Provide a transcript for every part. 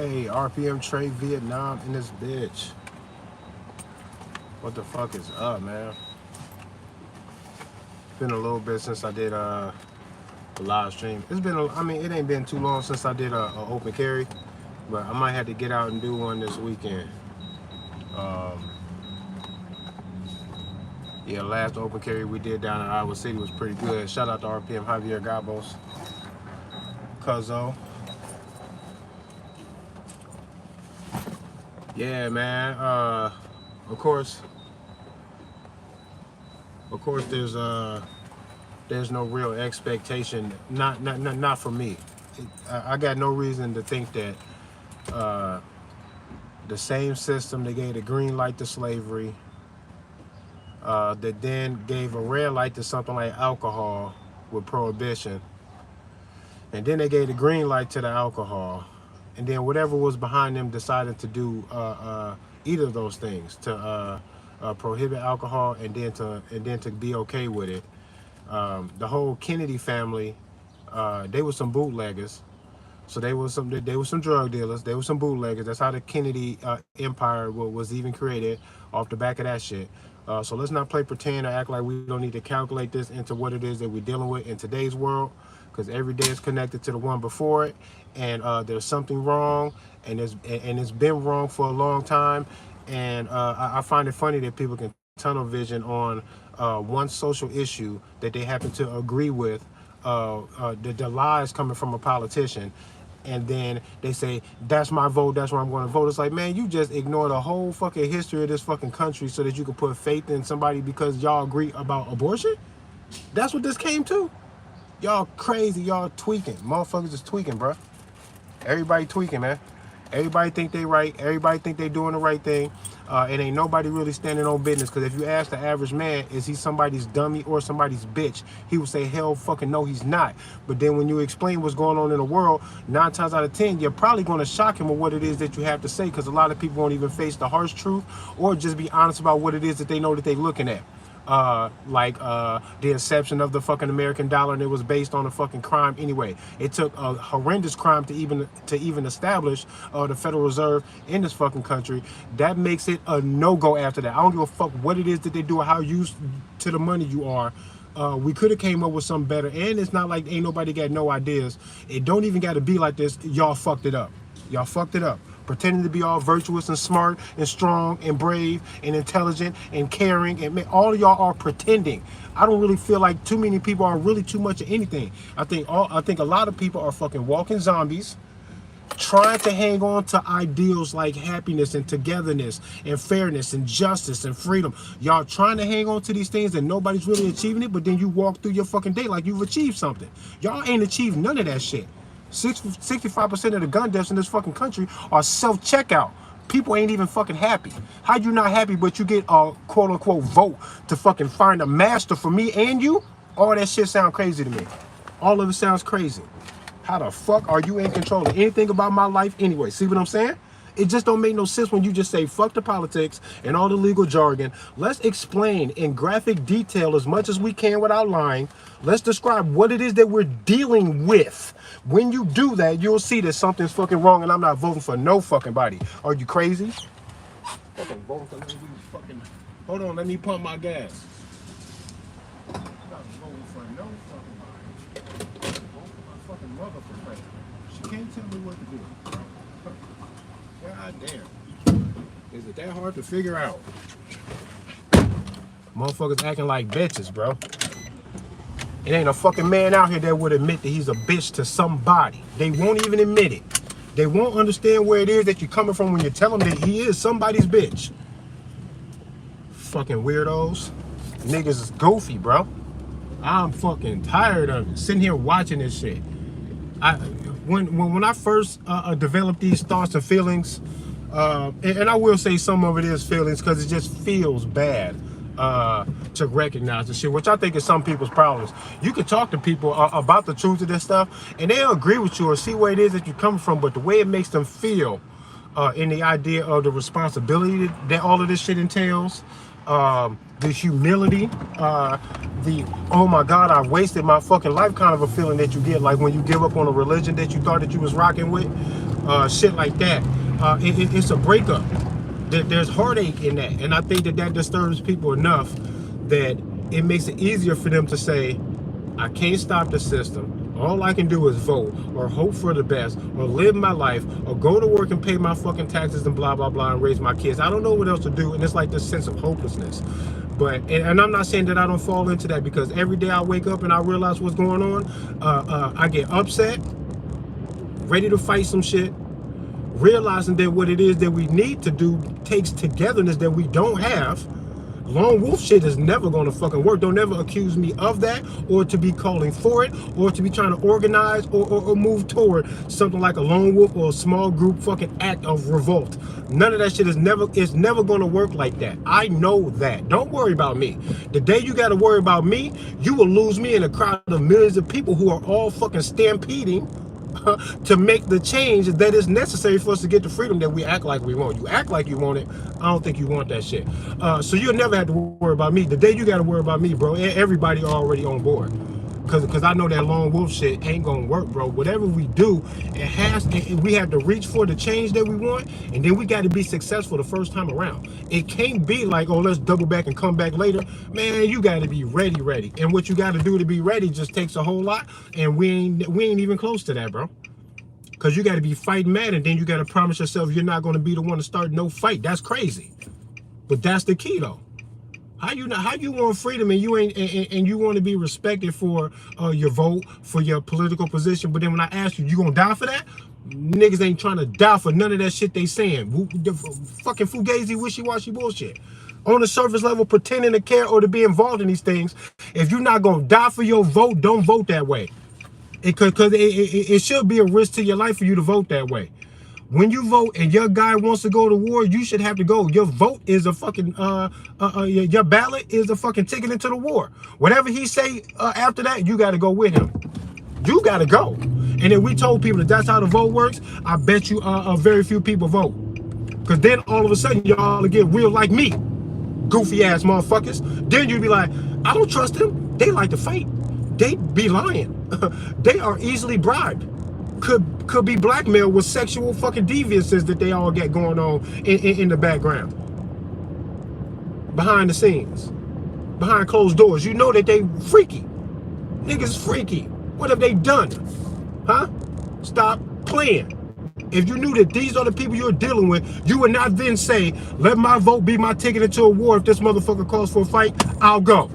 Hey, RPM Trade Vietnam in this bitch. What the fuck is up, man? Been a little bit since I did a live stream. It's been, I mean, it ain't been too long since I did a open carry, but I might have to get out and do one this weekend. Um, yeah, last open carry we did down in Iowa City was pretty good. Shout out to RPM Javier Gabos, Cuzzo. Yeah, man. Of course, there's no real expectation. Not for me. I got no reason to think that the same system that gave the green light to slavery, that then gave a red light to something like alcohol with prohibition, and then they gave the green light to the alcohol, and then whatever was behind them decided to do either of those things, to prohibit alcohol and then to be okay with it. The whole Kennedy family, they were some bootleggers. So they were some drug dealers. They were some bootleggers. That's how the Kennedy empire was even created, off the back of that shit. So let's not play pretend or act like we don't need to calculate this into what it is that we're dealing with in today's world, because every day is connected to the one before it, and there's something wrong, and it's been wrong for a long time. And I find it funny that people can tunnel vision on one social issue that they happen to agree with, the lies coming from a politician, and then they say, that's my vote, that's where I'm going to vote. It's like, man, you just ignore the whole fucking history of this fucking country so that you can put faith in somebody because y'all agree about abortion? That's what this came to? Y'all crazy, y'all tweaking. Motherfuckers is tweaking, bro. Everybody tweaking, man. Everybody think they right. Everybody think they doing the right thing. And ain't nobody really standing on business. Because if you ask the average man, is he somebody's dummy or somebody's bitch? He would say, hell fucking no, he's not. But then when you explain what's going on in the world, 9 times out of 10, you're probably going to shock him with what it is that you have to say. Because a lot of people won't even face the harsh truth or just be honest about what it is that they know that they're looking at. Like the inception of the fucking American dollar, and it was based on a fucking crime anyway. It took a horrendous crime to even establish the Federal Reserve in this fucking country. That makes it a no-go after that. I don't give a fuck what it is that they do or how used to the money you are. We could have came up with something better, and it's not like ain't nobody got no ideas. It don't even got to be like this. Y'all fucked it up. Y'all fucked it up. Pretending to be all virtuous and smart and strong and brave and intelligent and caring, and all of y'all are pretending. I don't really feel like too many people are really too much of anything. I think a lot of people are fucking walking zombies, trying to hang on to ideals like happiness and togetherness and fairness and justice and freedom. Y'all trying to hang on to these things and nobody's really achieving it, but then you walk through your fucking day like you've achieved something. Y'all ain't achieved none of that shit. 65% of the gun deaths in this fucking country are self-checkout. People ain't even fucking happy. How you not happy but you get a quote-unquote vote to fucking find a master for me and you? All that shit sound crazy to me. All of it sounds crazy. How the fuck are you in control of anything about my life anyway? See what I'm saying? It just don't make no sense when you just say fuck the politics and all the legal jargon. Let's explain in graphic detail as much as we can without lying. Let's describe what it is that we're dealing with. When you do that, you'll see that something's fucking wrong, and I'm not voting for no fucking body. Are you crazy? Fucking voting for no fucking... Hold on, let me pump my gas. I'm not voting for no fucking body. I'm voting for my fucking mother for president. She can't tell me what to do. God damn. Is it that hard to figure out? Motherfuckers acting like bitches, bro. It ain't a fucking man out here that would admit that he's a bitch to somebody. They won't even admit it. They won't understand where it is that you're coming from when you tell them that he is somebody's bitch. Fucking weirdos. Niggas is goofy, bro. I'm fucking tired of it. Sitting here watching this shit. When I first developed these thoughts and feelings, and I will say some of it is feelings because it just feels bad to recognize the shit, which I think is some people's problems. You can talk to people about the truth of this stuff, and they'll agree with you or see where it is that you're coming from, but the way it makes them feel in the idea of the responsibility that all of this shit entails, the humility, the oh my God, I've wasted my fucking life kind of a feeling that you get, like when you give up on a religion that you thought that you was rocking with, shit like that. It's a breakup. There's heartache in that, and I think that that disturbs people enough that it makes it easier for them to say, I can't stop the system. All I can do is vote or hope for the best or live my life or go to work and pay my fucking taxes and blah, blah, blah and raise my kids. I don't know what else to do. And it's like this sense of hopelessness. But, and I'm not saying that I don't fall into that, because every day I wake up and I realize what's going on, I get upset, ready to fight some shit, realizing that what it is that we need to do takes togetherness that we don't have. Lone wolf shit is never gonna fucking work. Don't ever accuse me of that, or to be calling for it, or to be trying to organize or move toward something like a lone wolf or a small group fucking act of revolt. None of that shit is never gonna work like that. I know that. Don't worry about me. The day you gotta worry about me, you will lose me in a crowd of millions of people who are all fucking stampeding to make the change that is necessary for us to get the freedom that we act like we want. You act like you want it. I don't think you want that shit. So you'll never have to worry about me. The day you got to worry about me, bro, everybody already on board. Because I know that lone wolf shit ain't gonna work, bro. Whatever we do, we have to reach for the change that we want, and then we got to be successful the first time around. It can't be like, oh, let's double back and come back later. Man, you got to be ready. And what you got to do to be ready just takes a whole lot, and we ain't even close to that, bro. Because you got to be fighting mad, and then you got to promise yourself you're not going to be the one to start no fight. That's crazy. But that's the key, though. How you want freedom and you ain't and you want to be respected for your vote, for your political position, but then when I ask you, you gonna die for that? Niggas ain't trying to die for none of that shit they saying. The fucking fugazi, wishy-washy bullshit. On the surface level, pretending to care or to be involved in these things. If you're not gonna die for your vote, don't vote that way. Because it should be a risk to your life for you to vote that way. When you vote and your guy wants to go to war, you should have to go. Your vote is a fucking, your ballot is a fucking ticket into the war. Whatever he say after that, you got to go with him. You got to go. And then we told people that that's how the vote works. I bet you very few people vote. Because then all of a sudden, y'all get real like me. Goofy ass motherfuckers. Then you'd be like, I don't trust them. They like to fight. They be lying. They are easily bribed. Could be blackmailed with sexual fucking deviances that they all get going on in the background, behind the scenes, behind closed doors. You know that they freaky. Niggas freaky. What have they done? Huh? Stop playing. If you knew that these are the people you're dealing with, you would not then say, let my vote be my ticket into a war. If this motherfucker calls for a fight, I'll go.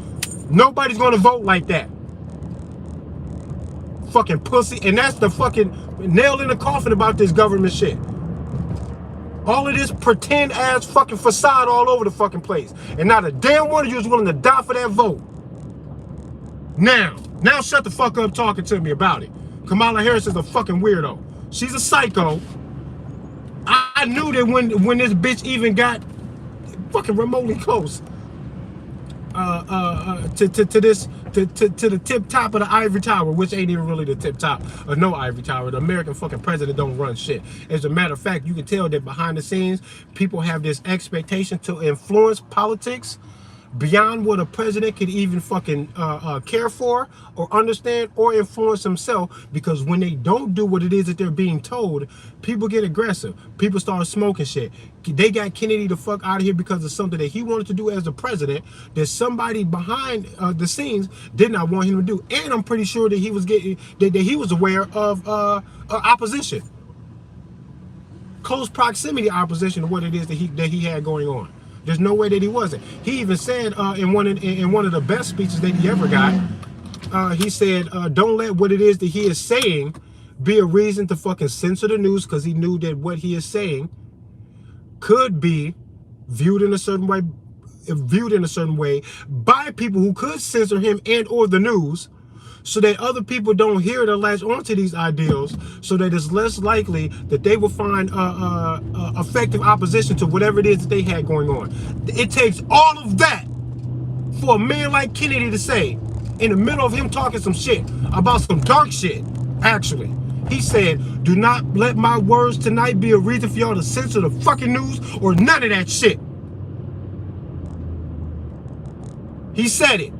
Nobody's gonna vote like that. Fucking pussy. And that's the fucking nail in the coffin about this government shit. All of this pretend ass fucking facade all over the fucking place, and not a damn one of you is willing to die for that vote. Now shut the fuck up talking to me about it. Kamala Harris is a fucking weirdo. She's a psycho. I knew that when this bitch even got fucking remotely close to the tip top of the ivory tower, which ain't even really the tip top of no ivory tower. The American fucking president don't run shit. As a matter of fact, you can tell that behind the scenes, people have this expectation to influence politics beyond what a president could even fucking care for or understand or influence himself, because when they don't do what it is that they're being told, people get aggressive. People start smoking shit. They got Kennedy the fuck out of here because of something that he wanted to do as the president that somebody behind the scenes did not want him to do. And I'm pretty sure that he was he was aware of opposition, close proximity opposition to what it is that he had going on. There's no way that he wasn't. He even said in one of the best speeches that he ever got, he said, don't let what it is that he is saying be a reason to fucking censor the news, because he knew that what he is saying could be viewed in a certain way by people who could censor him and or the news, so that other people don't hear it or latch onto these ideals, so that it's less likely that they will find effective opposition to whatever it is that they had going on. It takes all of that for a man like Kennedy to say, in the middle of him talking some shit about some dark shit, actually, he said, do not let my words tonight be a reason for y'all to censor the fucking news or none of that shit. He said it.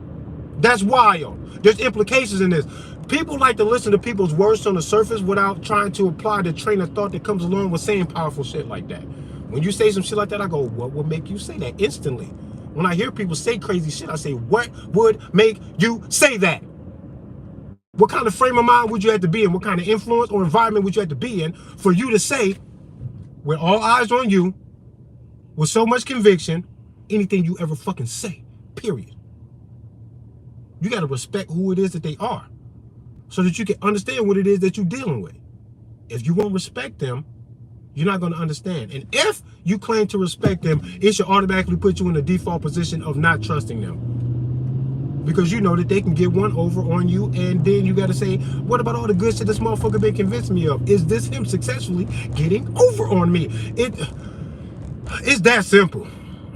That's wild. There's implications in this. People like to listen to people's words on the surface without trying to apply the train of thought that comes along with saying powerful shit like that. When you say some shit like that, I go, what would make you say that? Instantly. When I hear people say crazy shit, I say, what would make you say that? What kind of frame of mind would you have to be in? What kind of influence or environment would you have to be in for you to say, with all eyes on you, with so much conviction, anything you ever fucking say, period. You got to respect who it is that they are so that you can understand what it is that you're dealing with. If you won't respect them, you're not going to understand. And if you claim to respect them, it should automatically put you in the default position of not trusting them. Because you know that they can get one over on you, and then you got to say, what about all the good shit this motherfucker been convincing me of? Is this him successfully getting over on me? It's that simple.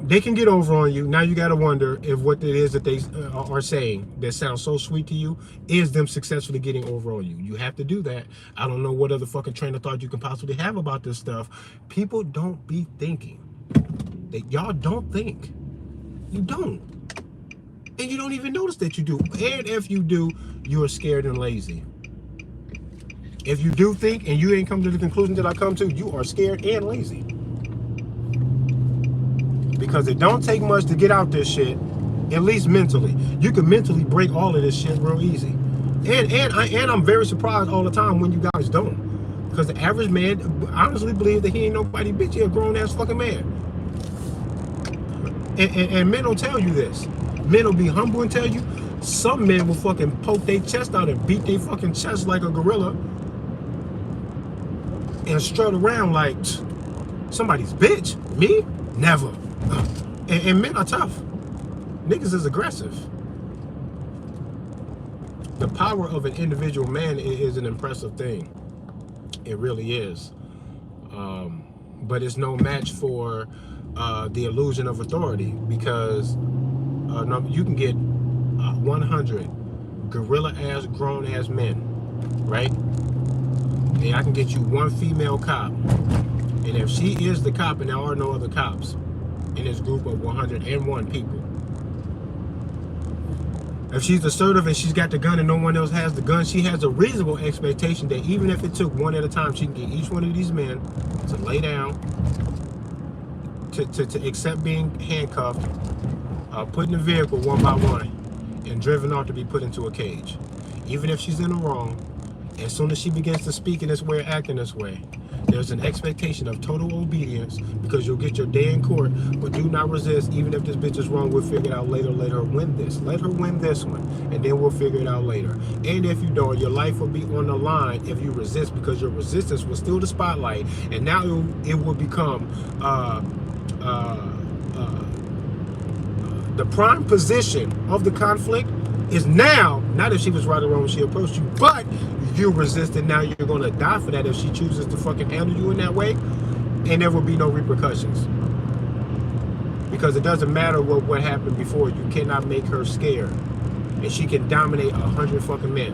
They can get over on you. Now you got to wonder if what it is that they are saying that sounds so sweet to you is them successfully getting over on you. You have to do that. I don't know what other fucking train of thought you can possibly have about this stuff. People don't be thinking. Y'all don't think. You don't. And you don't even notice that you do. And if you do, you're scared and lazy. If you do think and you ain't come to the conclusion that I come to, you are scared and lazy. Because it don't take much to get out this shit, at least mentally. You can mentally break all of this shit real easy. And I'm very surprised all the time when you guys don't. Because the average man honestly believes that he ain't nobody bitch. He a grown ass fucking man. And men don't tell you this. Men will be humble and tell you. Some men will fucking poke their chest out and beat their fucking chest like a gorilla. And strut around like somebody's bitch. Me? Never. And men are tough. Niggas is aggressive. The power of an individual man is an impressive thing. It really is. But it's no match for the illusion of authority, because you can get 100 gorilla-ass, grown-ass men, right? And I can get you one female cop. And if she is the cop and there are no other cops in this group of 101 people, if she's assertive and she's got the gun and no one else has the gun, she has a reasonable expectation that even if it took one at a time, she can get each one of these men to lay down, to accept being handcuffed, put in the vehicle one by one, and driven off to be put into a cage. Even if she's in the wrong, as soon as she begins to speak in this way or act in this way, there's an expectation of total obedience, because you'll get your day in court, but do not resist. Even if this bitch is wrong, we'll figure it out later. Let her win this. Let her win this one, and then we'll figure it out later. And if you don't, your life will be on the line if you resist, because your resistance will steal the spotlight, and now it will become the prime position of the conflict is now, not if she was right or wrong when she approached you, but you resisted. Now you're going to die for that if she chooses to fucking handle you in that way, and there will be no repercussions. Because it doesn't matter what happened before. You cannot make her scared. And she can dominate 100 fucking men.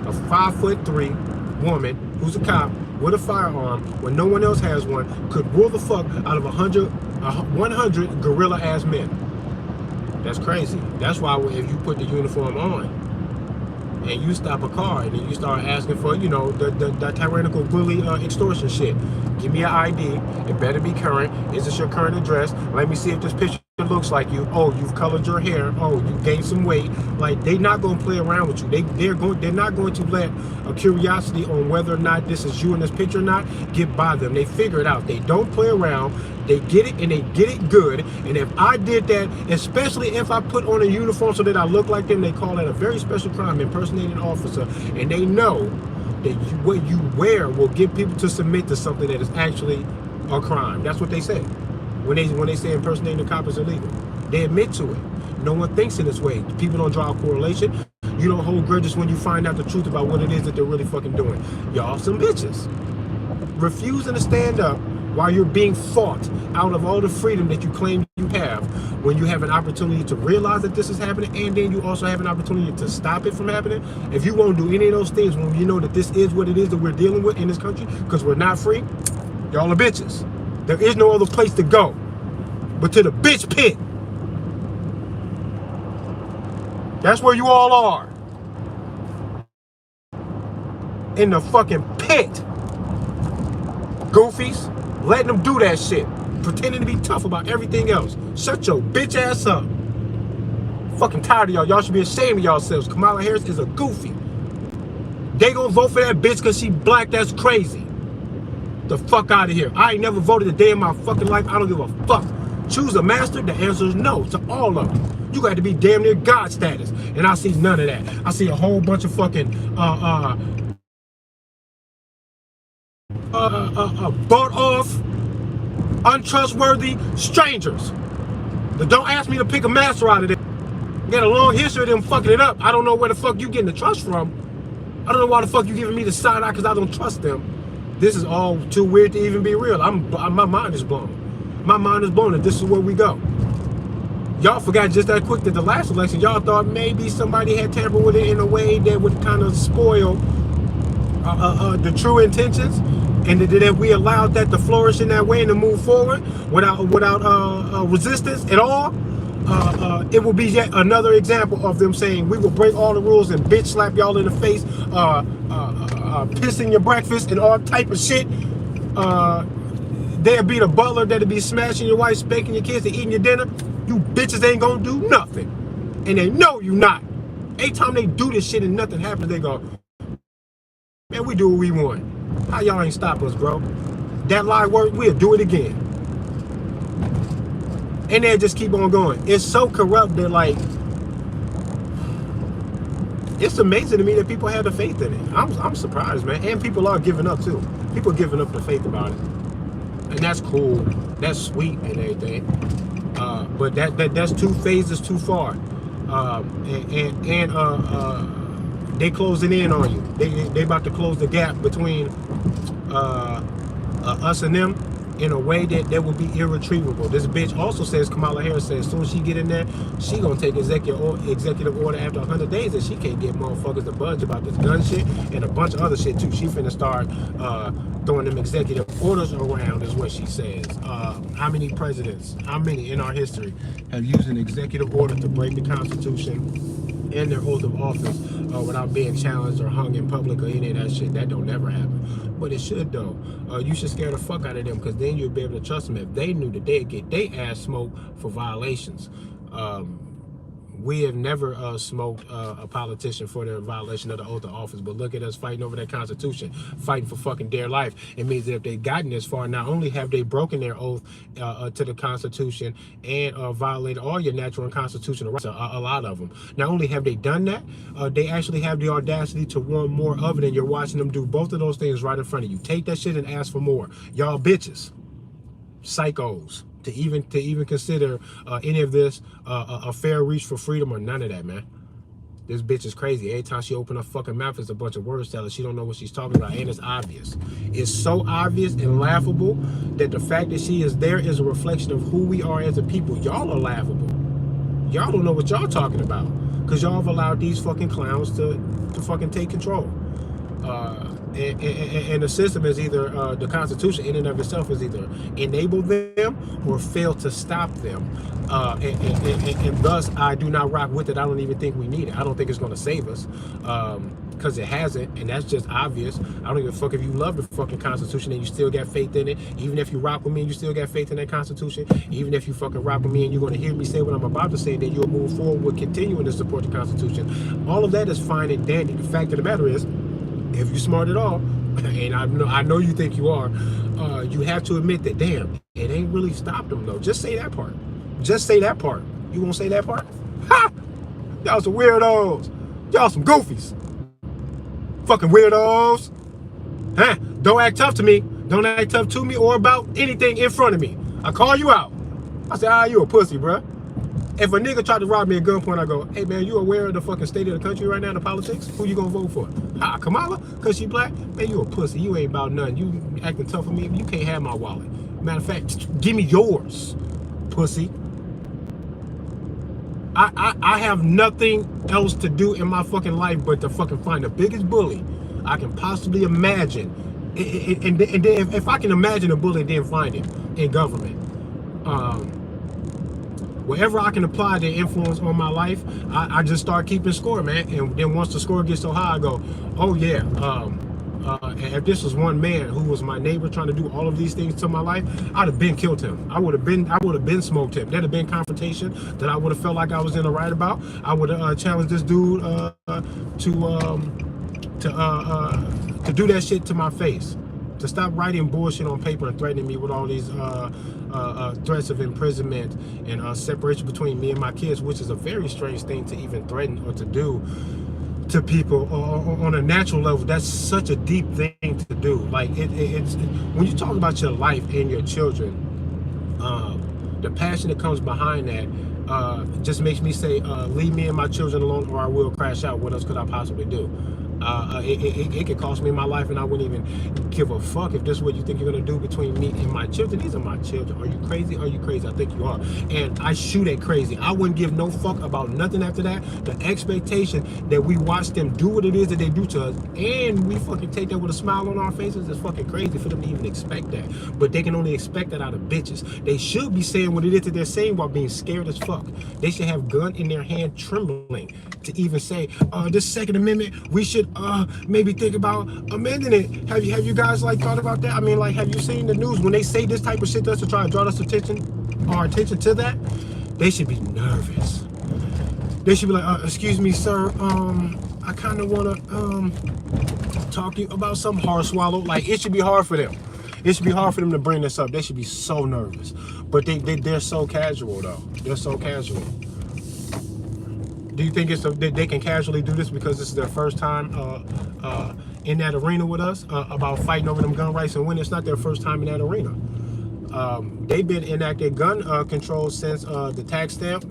A 5'3" woman who's a cop with a firearm when no one else has one could rule the fuck out of 100 gorilla ass men. That's crazy. That's why if you put the uniform on and you stop a car and then you start asking for, you know, the tyrannical bully extortion shit. Give me an ID. It better be current. Is this your current address? Let me see if this picture looks like you. Oh, you've colored your hair. Oh, you gained some weight. Like, they're not going to play around with you. They're not going to let a curiosity on whether or not this is you in this picture or not get by them. They figure it out. They don't play around. They get it, and they get it good. And if I did that, especially if I put on a uniform so that I look like them, they call that a very special crime, impersonating an officer. And they know that what you wear will get people to submit to something that is actually a crime. That's what they say. When they say impersonating a cop is illegal, they admit to it. No one thinks in this way. People don't draw a correlation. You don't hold grudges when you find out the truth about what it is that they're really fucking doing. Y'all some bitches. Refusing to stand up while you're being fought out of all the freedom that you claim you have, when you have an opportunity to realize that this is happening, and then you also have an opportunity to stop it from happening. If you won't do any of those things when you know that this is what it is that we're dealing with in this country, because we're not free, y'all are bitches. There is no other place to go but to the bitch pit. That's where you all are. In the fucking pit. Goofies. Letting them do that shit. Pretending to be tough about everything else. Shut your bitch ass up. Fucking tired of y'all. Y'all should be ashamed of yourselves. Kamala Harris is a goofy. They gonna vote for that bitch because she black. That's crazy. The fuck out of here. I ain't never voted a day in my fucking life. I don't give a fuck. Choose a master. The answer is no to all of them. You got to be damn near God status. And I see none of that. I see a whole bunch of fucking bought off, untrustworthy strangers. But don't ask me to pick a master out of them. Got a long history of them fucking it up. I don't know where the fuck you getting the trust from. I don't know why the fuck you giving me the side eye because I don't trust them. This is all too weird to even be real. My mind is blown. My mind is blown and this is where we go. Y'all forgot just that quick that the last election, y'all thought maybe somebody had tampered with it in a way that would kind of spoil the true intentions, and that we allowed that to flourish in that way and to move forward without resistance at all. It will be yet another example of them saying we will break all the rules and bitch slap y'all in the face, pissing your breakfast and all type of shit. There'll be the butler that'll be smashing your wife, spanking your kids, and eating your dinner. You bitches ain't gonna do nothing, and they know you not. Every time they do this shit and nothing happens, they go, man, we do what we want. How y'all ain't stop us, bro? That lie worked, we'll do it again. And they just keep on going. It's so corrupt that, like, it's amazing to me that people have the faith in it. I'm surprised, man. And people are giving up too. People are giving up the faith about it. And that's cool. That's sweet and everything. But that's 2 phases too far. They closing in on you. They about to close the gap between us and them in a way that will be irretrievable. This bitch also says, Kamala Harris says, as soon as she get in there, she gonna take executive order after 100 days, and she can't get motherfuckers to budge about this gun shit and a bunch of other shit too. She finna start throwing them executive orders around, is what she says. How many presidents, how many in our history have used an executive order to break the Constitution and their oath of office without being challenged or hung in public or any of that shit? That don't never happen. But it should though. You should scare the fuck out of them, because then you'll be able to trust them if they knew that they'd get their ass smoked for violations. We have never smoked a politician for their violation of the oath of office, but look at us fighting over that Constitution, fighting for fucking dear life. It means that if they've gotten this far, not only have they broken their oath to the Constitution and violated all your natural and constitutional rights, a lot of them, not only have they done that, they actually have the audacity to want more of it, and you're watching them do both of those things right in front of you. Take that shit and ask for more. Y'all bitches, psychos. To even consider any of this a fair reach for freedom or none of that, man. This bitch is crazy. Every time she open her fucking mouth, it's a bunch of words telling. She don't know what she's talking about, and it's obvious. It's so obvious and laughable that the fact that she is there is a reflection of who we are as a people. Y'all are laughable. Y'all don't know what y'all talking about, because y'all have allowed these fucking clowns to fucking take control. And the system is either, the Constitution in and of itself is either enable them or fail to stop them. And thus, I do not rock with it. I don't even think we need it. I don't think it's going to save us, because it hasn't, and that's just obvious. I don't give a fuck if you love the fucking Constitution and you still got faith in it. Even if you rock with me and you still got faith in that Constitution, even if you fucking rock with me and you're going to hear me say what I'm about to say, then you'll move forward with continuing to support the Constitution. All of that is fine and dandy. The fact of the matter is, if you're smart at all, and I know you think you are, you have to admit that, damn, it ain't really stopped them though. Just say that part. Just say that part. You won't say that part? Ha! Y'all some weirdos. Y'all some goofies. Fucking weirdos. Huh? Don't act tough to me. Don't act tough to me or about anything in front of me. I call you out. I say, you a pussy, bruh. If a nigga tried to rob me at gunpoint, I go, hey man, you aware of the fucking state of the country right now, the politics? Who you gonna vote for? Kamala? Cause she black? Man, you a pussy. You ain't about nothing. You acting tough for me. You can't have my wallet. Matter of fact, give me yours, pussy. I have nothing else to do in my fucking life but to fucking find the biggest bully I can possibly imagine. And then if I can imagine a bully, then find it in government. wherever I can apply their influence on my life, I just start keeping score, man. And then once the score gets so high, I go, oh yeah, if this was one man who was my neighbor trying to do all of these things to my life, I'd have been killed him. I would have been smoked him. There'd have been confrontation that I would have felt like I was in the right about. I would have challenged this dude to do that shit to my face, to stop writing bullshit on paper and threatening me with all these threats of imprisonment and separation between me and my kids, which is a very strange thing to even threaten or to do to people on a natural level. That's such a deep thing to do. Like it's when you talk about your life and your children, the passion that comes behind that just makes me say, leave me and my children alone, or I will crash out. What else could I possibly do? It could cost me my life, and I wouldn't even give a fuck if this is what you think you're gonna do between me and my children. These are my children. Are you crazy? Are you crazy? I think you are. And I shoot at crazy. I wouldn't give no fuck about nothing after that. The expectation that we watch them do what it is that they do to us, and we fucking take that with a smile on our faces, is fucking crazy for them to even expect that. But they can only expect that out of bitches. They should be saying what it is that they're saying while being scared as fuck. They should have gun in their hand trembling to even say, this Second Amendment, we should maybe think about amending it. Have you guys like thought about that? I mean, like, have you seen the news when they say this type of shit to us to try to draw us our attention to that? They should be nervous. They should be like, excuse me, sir, I kind of want to talk to you about some hard swallow. Like, it should be hard for them. It should be hard for them to bring this up. They should be so nervous. But they're so casual, though. They're so casual. Do you think they can casually do this because this is their first time in that arena with us about fighting over them gun rights, and when it's not their first time in that arena? They've been enacting gun control since the tax stamp,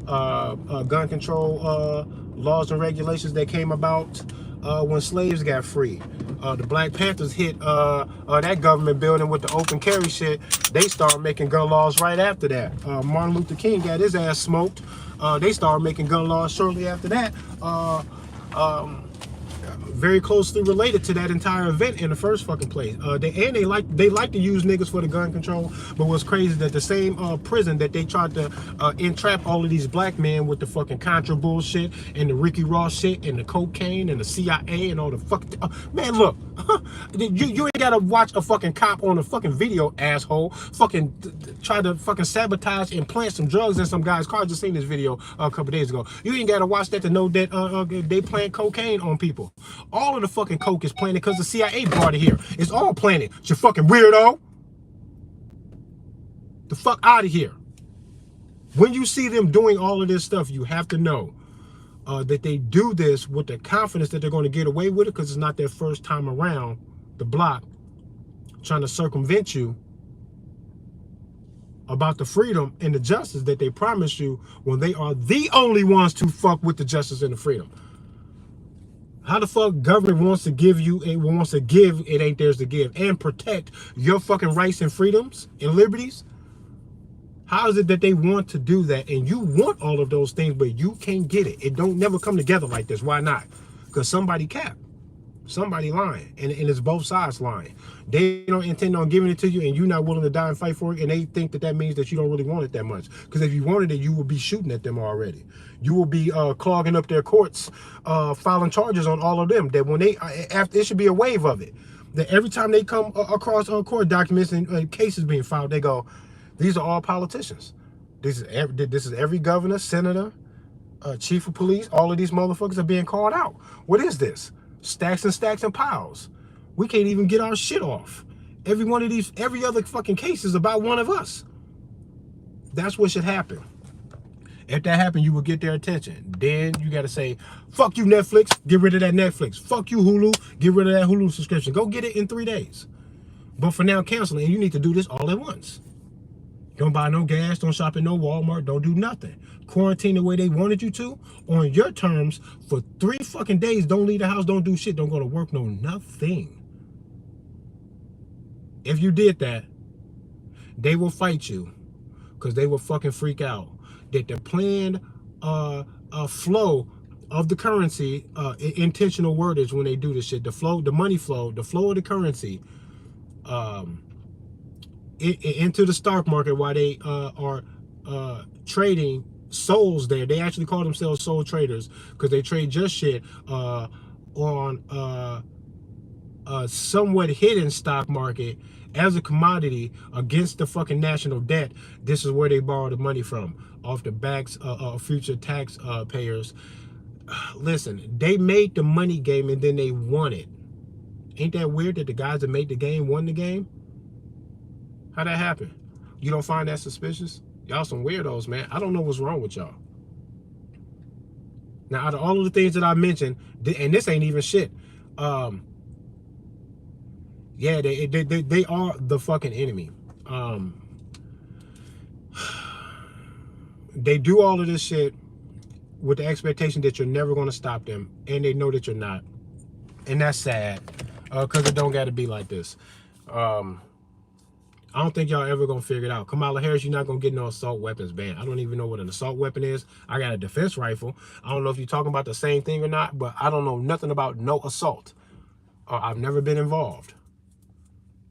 gun control laws and regulations that came about when slaves got free. The Black Panthers hit that government building with the open carry shit. They started making gun laws right after that. Martin Luther King got his ass smoked. They started making gun laws shortly after that. Very closely related to that entire event in the first fucking place. They like to use niggas for the gun control, but what's crazy is that the same prison that they tried to entrap all of these black men with the fucking Contra bullshit and the Ricky Ross shit and the cocaine and the CIA and all the fuck. Man, look, you ain't gotta watch a fucking cop on a fucking video, asshole. Fucking try to fucking sabotage and plant some drugs in some guy's car. I just seen this video a couple days ago. You ain't gotta watch that to know that they plant cocaine on people. All of the fucking coke is planted because the CIA brought it here. It's all planted. You fucking weirdo. The fuck out of here. When you see them doing all of this stuff, you have to know that they do this with the confidence that they're going to get away with it because it's not their first time around the block trying to circumvent you about the freedom and the justice that they promise you when they are the only ones to fuck with the justice and the freedom. How the fuck government wants to give, it ain't theirs to give, and protect your fucking rights and freedoms and liberties? How is it that they want to do that and you want all of those things, but you can't get it? It don't never come together like this. Why not? Because somebody capped. Somebody lying, and it's both sides lying. They don't intend on giving it to you, and you're not willing to die and fight for it, and they think that means that you don't really want it that much. Because if you wanted it, you would be shooting at them already. You will be clogging up their courts, filing charges on all of them. That when it should be a wave of it. That every time they come across court documents and cases being filed, they go, these are all politicians. This is every governor, senator, chief of police. All of these motherfuckers are being called out. What is this? Stacks and stacks and piles. We can't even get our shit off. Every other fucking case is about one of us. That's what should happen. If that happened, you will get their attention. Then you got to say, fuck you, Netflix. Get rid of that Netflix. Fuck you, Hulu. Get rid of that Hulu subscription. Go get it in 3 days. But for now, cancel it. And you need to do this all at once. Don't buy no gas. Don't shop at no Walmart. Don't do nothing. Quarantine the way they wanted you to on your terms for 3 fucking days. Don't leave the house. Don't do shit. Don't go to work. No nothing. If you did that, they will fight you because they will fucking freak out that the planned flow of the currency, intentional wordage when they do this shit, the money flow, the flow of the currency into the stock market while they are trading souls there. They actually call themselves soul traders because they trade just shit on a somewhat hidden stock market as a commodity against the fucking national debt. This is where they borrow the money from, off the backs of future tax payers. Listen, they made the money game and then they won it. Ain't that weird that the guys that made the game won the game? How'd that happen? You don't find that suspicious? Y'all some weirdos, man. I don't know what's wrong with y'all. Now, out of all of the things that I mentioned, and this ain't even shit, yeah, they are the fucking enemy. They do all of this shit with the expectation that you're never going to stop them, and they know that you're not, and that's sad, because it don't got to be like this. I don't think y'all ever gonna figure it out. Kamala Harris, you're not gonna get no assault weapons ban. I don't even know what an assault weapon is. I got a defense rifle. I don't know if you're talking about the same thing or not, but I don't know nothing about no assault. I've never been involved.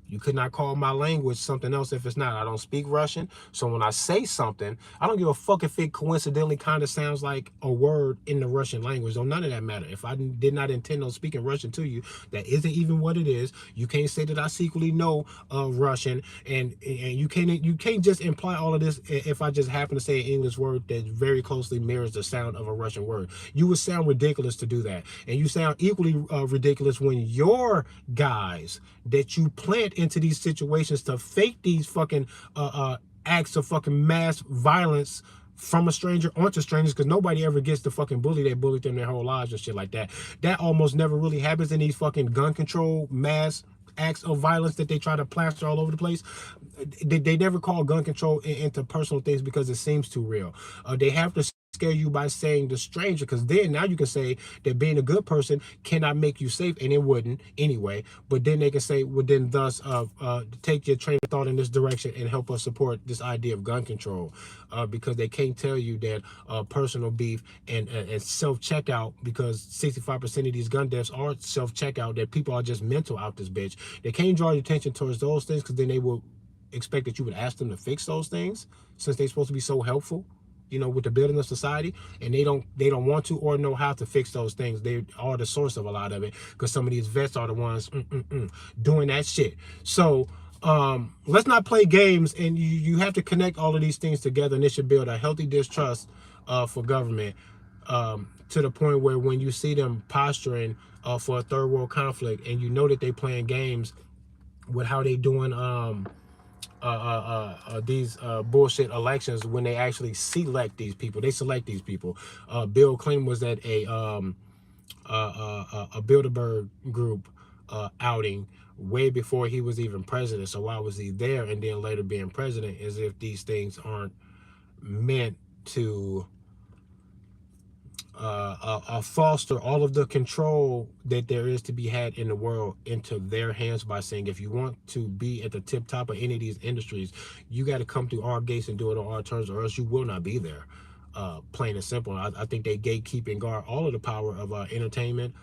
You could not call my language something else if it's not. I don't speak Russian. So when I say something, I don't give a fuck if it coincidentally kind of sounds like a word in the Russian language. So none of that matter. If I did not intend on speaking Russian to you, that isn't even what it is. You can't say that I secretly know Russian, and you can't just imply all of this if I just happen to say an English word that very closely mirrors the sound of a Russian word. You would sound ridiculous to do that. And you sound equally ridiculous when your guys that you plant into these situations to fake these fucking acts of fucking mass violence from a stranger onto strangers, because nobody ever gets to fucking bully. They bullied them their whole lives and shit like that. That almost never really happens in these fucking gun control mass acts of violence that they try to plaster all over the place. They never call gun control into personal things because it seems too real. They have to scare you by saying the stranger, because then now you can say that being a good person cannot make you safe, and it wouldn't anyway. But then they can say, well, then thus take your train of thought in this direction and help us support this idea of gun control, because they can't tell you that personal beef and self-checkout, because 65% of these gun deaths are self-checkout, that people are just mental out this bitch. They can't draw your attention towards those things, because then they will expect that you would ask them to fix those things, since they're supposed to be so helpful, you know, with the building of society, and they don't want to or know how to fix those things. They are the source of a lot of it, because some of these vets are the ones doing that shit. So let's not play games, and you have to connect all of these things together, and it should build a healthy distrust for government, to the point where when you see them posturing for a third world conflict, and you know that they playing games with how they doing these bullshit elections, when they actually select these people. They select these people. Bill Clinton was at a Bilderberg group outing way before he was even president. So why was he there, and then later being president, as if these things aren't meant to foster all of the control that there is to be had in the world into their hands, by saying, if you want to be at the tip top of any of these industries, you got to come through our gates and do it on our terms, or else you will not be there. Plain and simple. I think they gatekeep and guard all of the power of entertainment,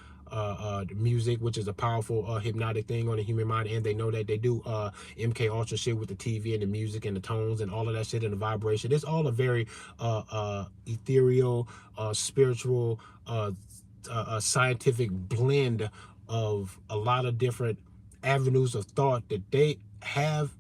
music, which is a powerful hypnotic thing on the human mind, and they know that. They do MK Ultra shit with the TV and the music and the tones and all of that shit and the vibration. It's all a very ethereal, spiritual, scientific blend of a lot of different avenues of thought that they have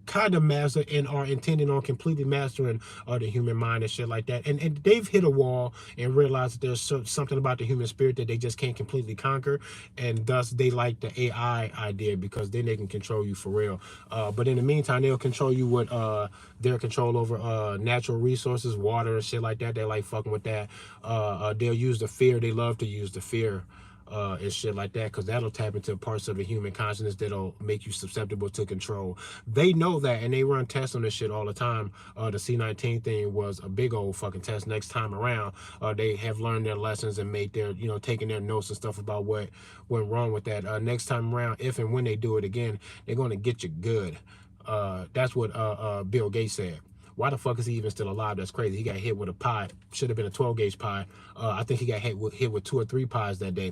kind of master and are intending on completely mastering the human mind and shit like that. And they've hit a wall and realized that there's something about the human spirit that they just can't completely conquer, and thus they like the AI idea, because then they can control you for real. But in the meantime, they'll control you with their control over natural resources, water and shit like that. They like fucking with that. They'll use the fear. They love to use the fear and shit like that, because that'll tap into parts of the human consciousness that'll make you susceptible to control. They know that, and they run tests on this shit all the time. The C-19 thing was a big old fucking test. Next time around, they have learned their lessons and made their, taking their notes and stuff about what went wrong with that. Next time around, if and when they do it again, they're going to get you good. That's what Bill Gates said. Why the fuck is he even still alive? That's crazy. He got hit with a pie. Should have been a 12-gauge pie. I think he got hit with 2 or 3 pies that day.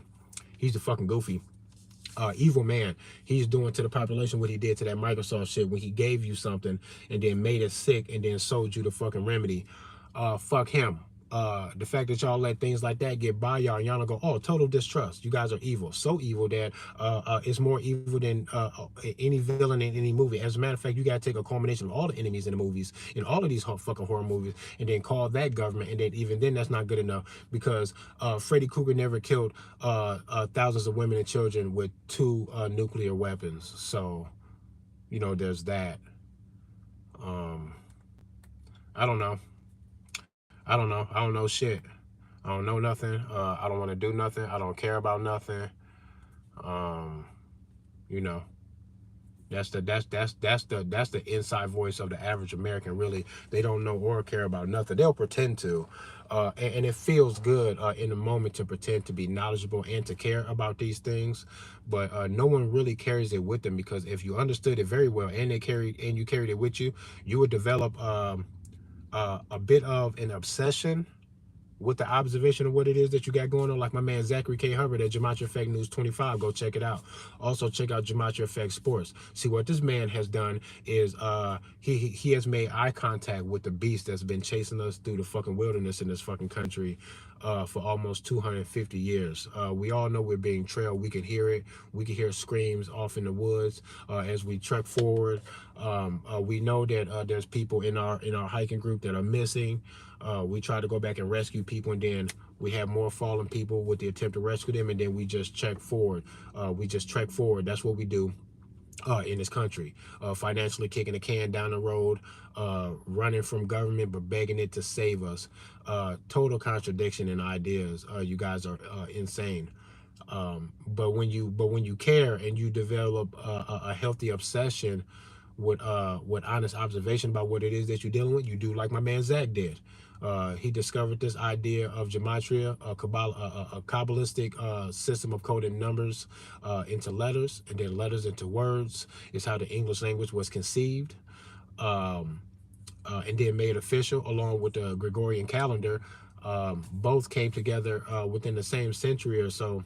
He's the fucking goofy. evil man. He's doing to the population what he did to that Microsoft shit when he gave you something and then made it sick and then sold you the fucking remedy. Fuck him. The fact that y'all let things like that get by y'all and y'all don't go, oh, total distrust. You guys are evil. So evil that it's more evil than any villain in any movie. As a matter of fact, you gotta take a culmination of all the enemies in the movies, in all of these fucking horror movies, and then call that government, and then even then that's not good enough because Freddy Krueger never killed thousands of women and children with 2 nuclear weapons. So, you know, there's that. Um, I don't know. I don't know. I don't know shit. I don't know nothing. I don't want to do nothing. I don't care about nothing. Um, you know, that's the inside voice of the average American. Really, they don't know or care about nothing. They'll pretend to, and it feels good in the moment to pretend to be knowledgeable and to care about these things. But no one really carries it with them because if you understood it very well and you carried it with you, you would develop a bit of an obsession with the observation of what it is that you got going on, like my man Zachary K. Hubbard at Gematria Effect News 25. Go check it out. Also check out Gematria Effect Sports. See what this man has done is he has made eye contact with the beast that's been chasing us through the fucking wilderness in this fucking country for almost 250 years. We all know we're being trailed. We can hear it. We can hear screams off in the woods as we trek forward. We know that there's people in our hiking group that are missing. We try to go back and rescue people, and then we have more fallen people with the attempt to rescue them, and then we just check forward. We just trek forward. That's what we do in this country. Financially kicking the can down the road, running from government but begging it to save us. Total contradiction in ideas. You guys are insane. But when you care and you develop a healthy obsession with honest observation about what it is that you're dealing with, you do like my man Zach did. He discovered this idea of gematria, a Kabbalistic system of coding numbers into letters and then letters into words. Is how the English language was conceived and then made official along with the Gregorian calendar. Both came together within the same century or so.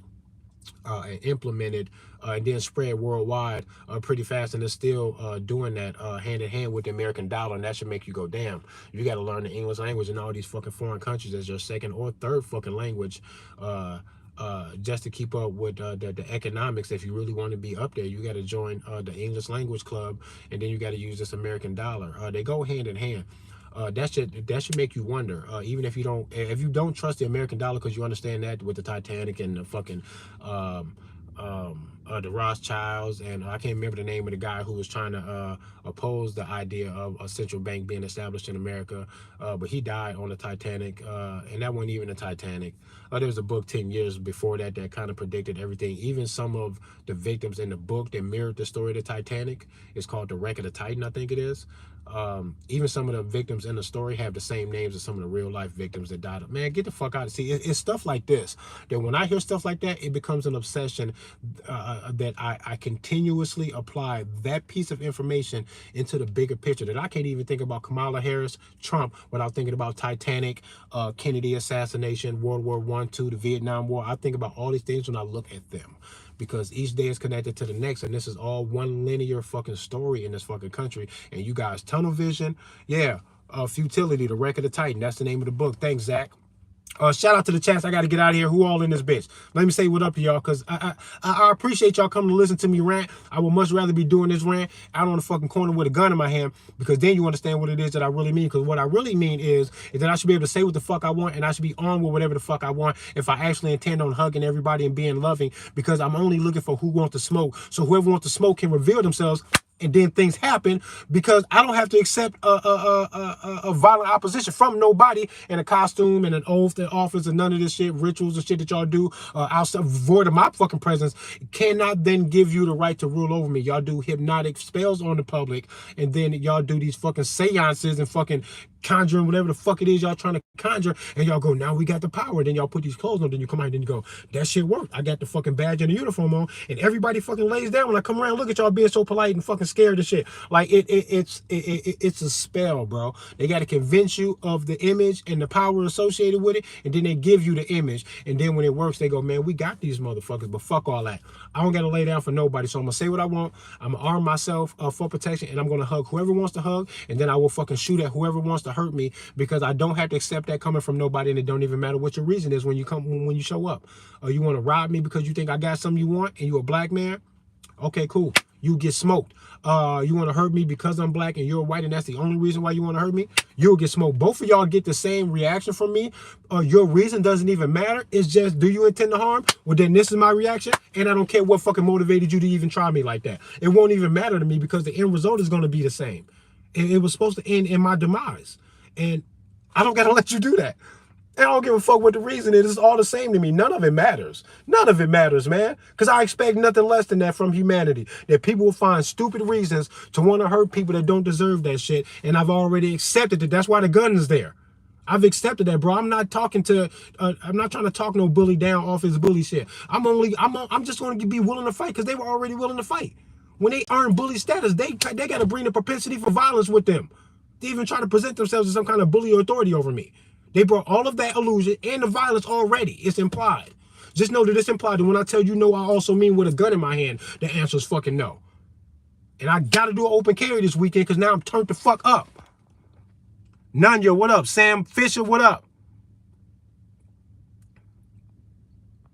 And implemented and then spread worldwide pretty fast, and it's still doing that hand in hand with the American dollar, and that should make you go, damn, you got to learn the English language in all these fucking foreign countries as your second or third fucking language just to keep up with the economics. If you really want to be up there, you got to join the English language club, and then you got to use this American dollar. They go hand in hand. That should make you wonder. Even if you don't trust the American dollar because you understand that with the Titanic and the fucking the Rothschilds, and I can't remember the name of the guy who was trying to oppose the idea of a central bank being established in America, but he died on the Titanic, and that wasn't even the Titanic. There was a book 10 years before that kind of predicted everything. Even some of the victims in the book that mirrored the story of the Titanic, it's called The Wreck of the Titan, I think it is. Even some of the victims in the story have the same names as some of the real life victims that died. Man, get the fuck out of see. It's stuff like this that when I hear stuff like that, it becomes an obsession that I continuously apply that piece of information into the bigger picture. That I can't even think about Kamala Harris, Trump, without thinking about Titanic, Kennedy assassination, World War I, II, the Vietnam War. I think about all these things when I look at them, because each day is connected to the next, and this is all one linear fucking story in this fucking country. And you guys, tunnel vision, yeah, futility, the Wreck of the Titan. That's the name of the book. Thanks, Zach. Shout out to the chats. I got to get out of here. Who all in this bitch? Let me say what up to y'all, because I appreciate y'all coming to listen to me rant. I would much rather be doing this rant out on the fucking corner with a gun in my hand, because then you understand what it is that I really mean. Because what I really mean is that I should be able to say what the fuck I want, and I should be on with whatever the fuck I want if I actually intend on hugging everybody and being loving, because I'm only looking for who wants to smoke. So whoever wants to smoke can reveal themselves, and then things happen, because I don't have to accept a violent opposition from nobody in a costume and an oath in office and none of this shit, rituals and shit that y'all do outside void of my fucking presence cannot then give you the right to rule over me. Y'all do hypnotic spells on the public, and then y'all do these fucking seances and fucking conjuring whatever the fuck it is y'all trying to conjure, and y'all go, now we got the power. Then y'all put these clothes on, then you come out, and then you go, that shit worked. I got the fucking badge and the uniform on, and everybody fucking lays down when I come around. Look at y'all being so polite and fucking scared of shit. Like it's a spell, bro. They got to convince you of the image and the power associated with it, and then they give you the image, and then when it works, they go, man, we got these motherfuckers. But fuck all that. I don't got to lay down for nobody, so I'm gonna say what I want. I'm gonna arm myself for protection, and I'm gonna hug whoever wants to hug, and then I will fucking shoot at whoever wants to hurt me, because I don't have to accept that coming from nobody, and it don't even matter what your reason is when you show up. Or you want to rob me because you think I got something you want, and you a black man? Okay, cool. You get smoked. You want to hurt me because I'm black and you're white, and that's the only reason why you want to hurt me? You'll get smoked. Both of y'all get the same reaction from me. Your reason doesn't even matter. It's just, do you intend to harm? Well, then this is my reaction, and I don't care what fucking motivated you to even try me like that. It won't even matter to me, because the end result is going to be the same. It was supposed to end in my demise, and I don't got to let you do that. I don't give a fuck what the reason is. It's all the same to me. None of it matters. None of it matters, man. Because I expect nothing less than that from humanity. That people will find stupid reasons to want to hurt people that don't deserve that shit. And I've already accepted it. That's why the gun is there. I've accepted that, bro. I'm not talking to, I'm not trying to talk no bully down off his bully shit. I'm just going to be willing to fight, because they were already willing to fight. When they earn bully status, they got to bring the propensity for violence with them. They even try to present themselves as some kind of bully or authority over me. They brought all of that illusion and the violence already. It's implied. Just know that it's implied. And when I tell you no, I also mean with a gun in my hand, the answer is fucking no. And I got to do an open carry this weekend, because now I'm turned the fuck up. Nanya, what up? Sam Fisher, what up?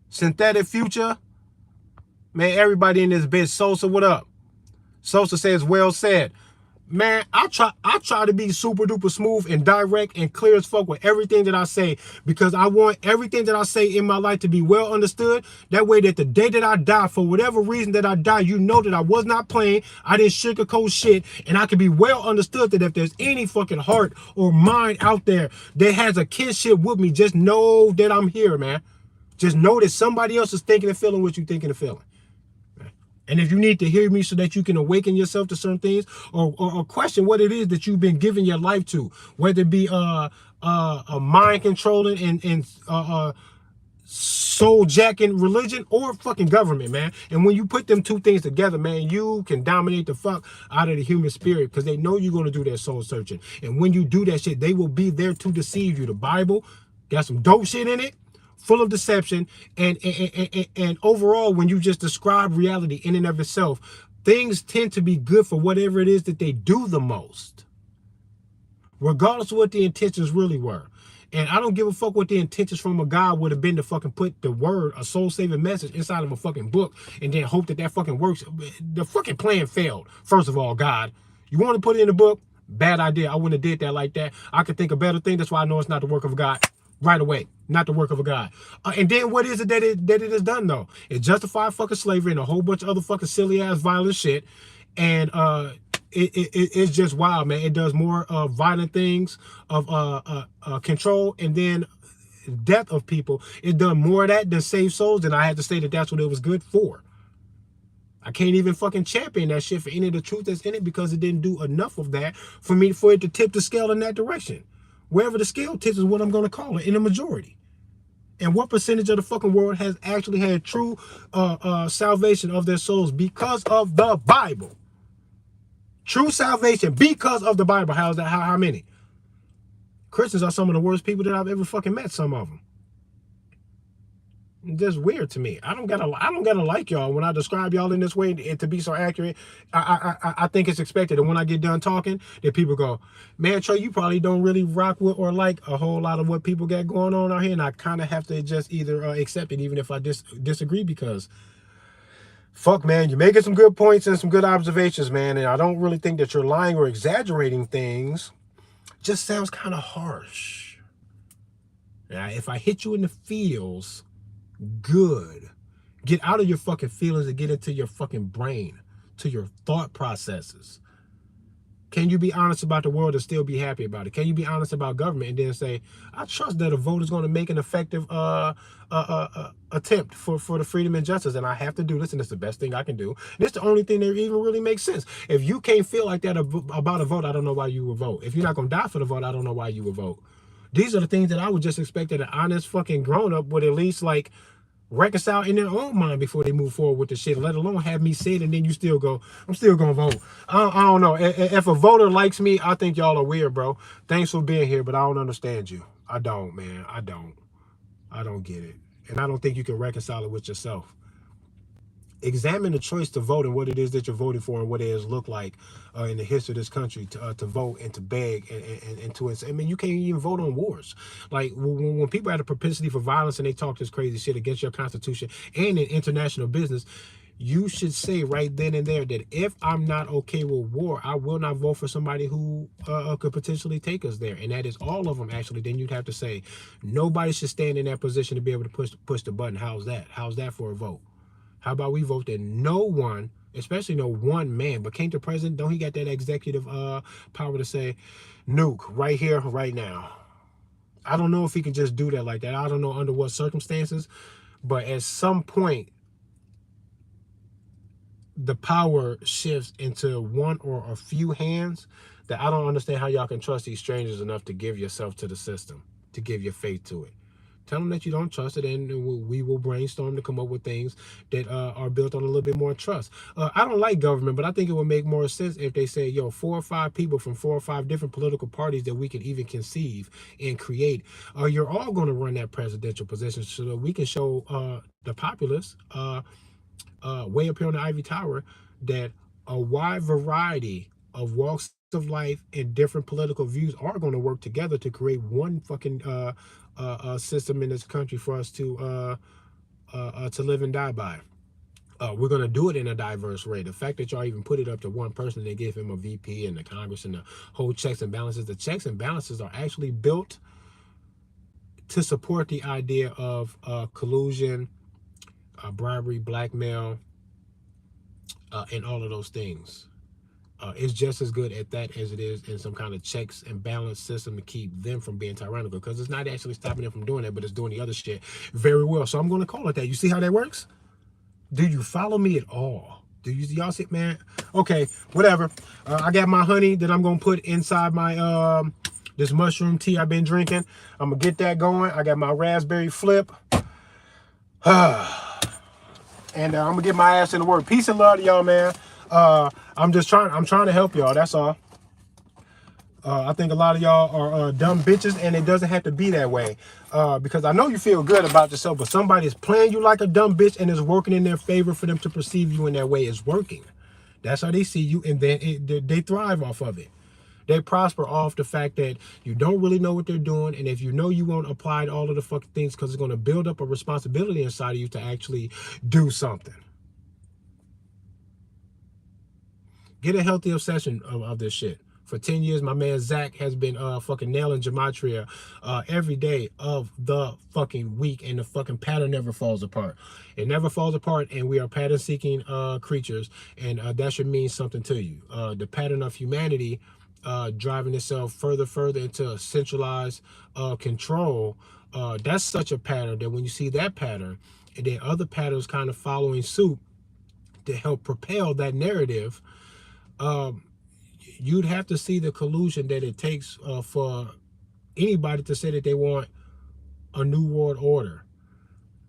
Synthetic Future. Man, everybody in this bitch. Sosa, what up? Sosa says, well said. Man, I try to be super duper smooth and direct and clear as fuck with everything that I say, because I want everything that I say in my life to be well understood. That way that the day that I die, for whatever reason that I die, you know that I was not playing. I didn't sugarcoat shit, and I can be well understood that if there's any fucking heart or mind out there that has a kinship with me, just know that I'm here, man. Just know that somebody else is thinking and feeling what you're thinking and feeling. And if you need to hear me so that you can awaken yourself to certain things, or question what it is that you've been giving your life to, whether it be a mind controlling and soul jacking religion, or fucking government, man. And when you put them two things together, man, you can dominate the fuck out of the human spirit, because they know you're going to do that soul searching. And when you do that shit, they will be there to deceive you. The Bible got some dope shit in it, full of deception, and overall, when you just describe reality in and of itself, things tend to be good for whatever it is that they do the most, regardless of what the intentions really were. And I don't give a fuck what the intentions from a God would have been, to fucking put the word, a soul-saving message, inside of a fucking book, and then hope that that fucking works. The fucking plan failed. First of all, God, you want to put it in a book? Bad idea. I wouldn't have did that like that. I could think of better thing. That's why I know it's not the work of God. Right away, not the work of a God. And then what is it that it has done, though? It justified fucking slavery and a whole bunch of other fucking silly ass violent shit. And it's just wild, man. It does more violent things of control, and then death of people. It done more of that than save souls. And I had to say that that's what it was good for. I can't even fucking champion that shit for any of the truth that's in it, because it didn't do enough of that for it to tip the scale in that direction. Wherever the scale tips is what I'm going to call it, in the majority. And what percentage of the fucking world has actually had true salvation of their souls because of the Bible? True salvation because of the Bible. How's that? How many? Christians are some of the worst people that I've ever fucking met, some of them. Just weird to me. I don't gotta like y'all when I describe y'all in this way, and to be so accurate. I think it's expected. And when I get done talking, that people go, man, Trey, you probably don't really rock with or like a whole lot of what people got going on out here. And I kind of have to just either accept it, even if I disagree, because fuck, man, you're making some good points and some good observations, man. And I don't really think that you're lying or exaggerating things. Just sounds kind of harsh. Now, if I hit you in the feels, good. Get out of your fucking feelings and get into your fucking brain, to your thought processes. Can you be honest about the world and still be happy about it? Can you be honest about government and then say, I trust that a vote is going to make an effective attempt for the freedom and justice, and I have to do this, and it's the best thing I can do. This is the only thing that even really makes sense. If you can't feel like that about a vote, I don't know why you would vote. If you're not going to die for the vote, I don't know why you would vote. These are the things that I would just expect that an honest fucking grown up would at least like reconcile in their own mind before they move forward with the shit, let alone have me say it and then you still go, I'm still gonna vote. I don't know. If a voter likes me, I think y'all are weird, bro. Thanks for being here, but I don't understand you. I don't, man. I don't get it. And I don't think you can reconcile it with yourself. Examine the choice to vote and what it is that you're voting for and what it has looked like in the history of this country to vote and to beg and to, I mean, you can't even vote on wars. Like when people have a propensity for violence and they talk this crazy shit against your constitution and in international business, you should say right then and there that if I'm not okay with war, I will not vote for somebody who could potentially take us there. And that is all of them, actually. Then you'd have to say nobody should stand in that position to be able to push the button. How's that? How's that for a vote? How about we vote that no one, especially no one man, but can't the president, don't he got that executive power to say nuke right here, right now? I don't know if he can just do that like that. I don't know under what circumstances, but at some point, the power shifts into one or a few hands that I don't understand how y'all can trust these strangers enough to give yourself to the system, to give your faith to it. Tell them that you don't trust it, and we will brainstorm to come up with things that are built on a little bit more trust. I don't like government, but I think it would make more sense if they say, yo, 4 or 5 people from 4 or 5 different political parties that we can even conceive and create, you're all going to run that presidential position so that we can show the populace way up here on the Ivy Tower that a wide variety of walks of life and different political views are going to work together to create one fucking system in this country for us to live and die by. We're going to do it in a diverse way. The fact that y'all even put it up to one person, they give him a VP and the Congress and the whole checks and balances. The checks and balances are actually built to support the idea of collusion, bribery, blackmail, and all of those things. It's just as good at that as it is in some kind of checks and balance system to keep them from being tyrannical, because it's not actually stopping them from doing that, but it's doing the other shit very well. So I'm going to call it that. You see how that works? Do you follow me at all? Do y'all see, man? Okay, whatever. I got my honey that I'm going to put inside my this mushroom tea I've been drinking. I'm going to get that going. I got my raspberry flip. And I'm gonna get my ass into work. Peace and love to y'all, man. I'm trying to help y'all. That's all. I think a lot of y'all are dumb bitches, and it doesn't have to be that way. Because I know you feel good about yourself, but somebody's playing you like a dumb bitch, and it's working in their favor for them to perceive you in that way. It's working. That's how they see you, and then they thrive off of it. They prosper off the fact that you don't really know what they're doing, and if you know you won't apply all of the fucking things because it's going to build up a responsibility inside of you to actually do something. Get a healthy obsession of this shit. For 10 years, my man Zach has been fucking nailing gematria every day of the fucking week, and the fucking pattern never falls apart. It never falls apart, and we are pattern-seeking creatures, and that should mean something to you. The pattern of humanity driving itself further into centralized control, that's such a pattern that when you see that pattern, and then other patterns kind of following suit to help propel that narrative, you'd have to see the collusion that it takes for anybody to say that they want a new world order.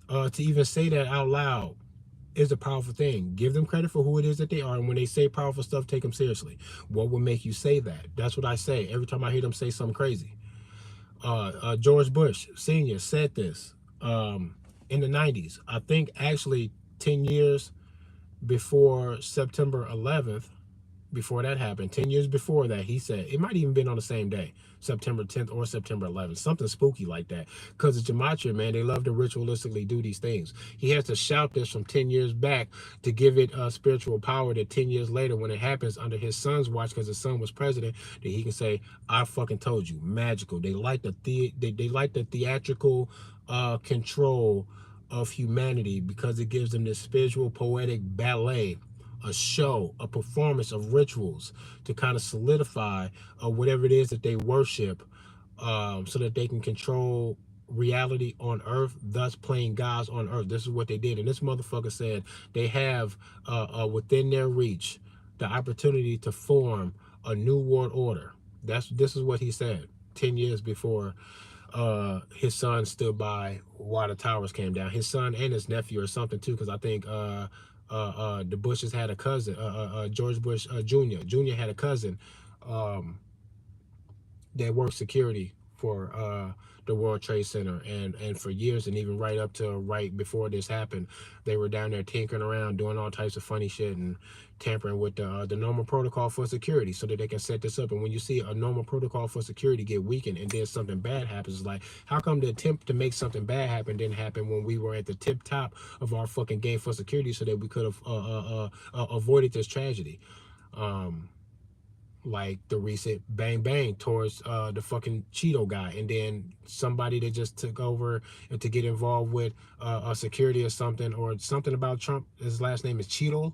To even say that out loud is a powerful thing. Give them credit for who it is that they are, and when they say powerful stuff, take them seriously. What will make you say that? That's what I say every time I hear them say something crazy. George Bush Sr. said this in the 90s. I think actually 10 years before September 11th, before that happened, 10 years before that, he said, it might even been on the same day, September 10th or September 11th, something spooky like that. Because it's gematria, man, they love to ritualistically do these things. He has to shout this from 10 years back to give it spiritual power that 10 years later, when it happens under his son's watch, because his son was president, that he can say, I fucking told you. Magical. They like they like the theatrical control of humanity, because it gives them this spiritual poetic ballet a show, a performance of rituals to kind of solidify whatever it is that they worship, so that they can control reality on earth, thus playing gods on earth. This is what they did. And this motherfucker said they have within their reach the opportunity to form a new world order. This is what he said 10 years before his son stood by while the towers came down. His son and his nephew or something too, because I think the Bushes had a cousin, George Bush Jr. Jr. had a cousin that worked security for the World Trade Center, and for years, and even right up to right before this happened, they were down there tinkering around, doing all types of funny shit and tampering with the normal protocol for security, so that they can set this up. And when you see a normal protocol for security get weakened, and then something bad happens, it's like, how come the attempt to make something bad happen didn't happen when we were at the tip top of our fucking game for security, so that we could have avoided this tragedy? Like the recent bang bang towards the fucking Cheeto guy, and then somebody that just took over to get involved with a security or something about Trump. His last name is Cheeto.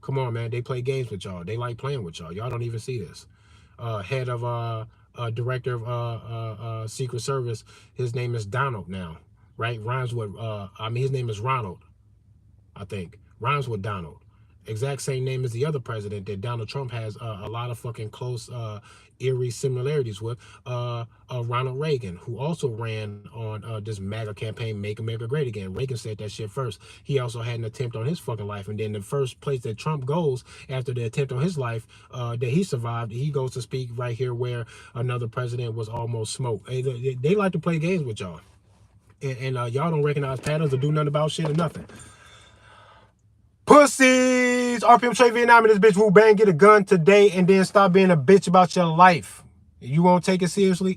Come on, man, they play games with y'all. They like playing with y'all. Y'all don't even see this. Head of director of Secret Service, his name is Donald now, right? Rhymes with his name is Ronald, I think. Rhymes with Donald. Exact same name as the other president that Donald Trump has a lot of fucking close, eerie similarities with, Ronald Reagan, who also ran on this MAGA campaign, Make America Great Again. Reagan said that shit first. He also had an attempt on his fucking life, and then the first place that Trump goes after the attempt on his life that he survived, he goes to speak right here where another president was almost smoked. They like to play games with y'all, and y'all don't recognize patterns or do nothing about shit or nothing. Pussies! RPM Trade Vietnam and this bitch Wu Bang, get a gun today and then stop being a bitch about your life. You won't take it seriously?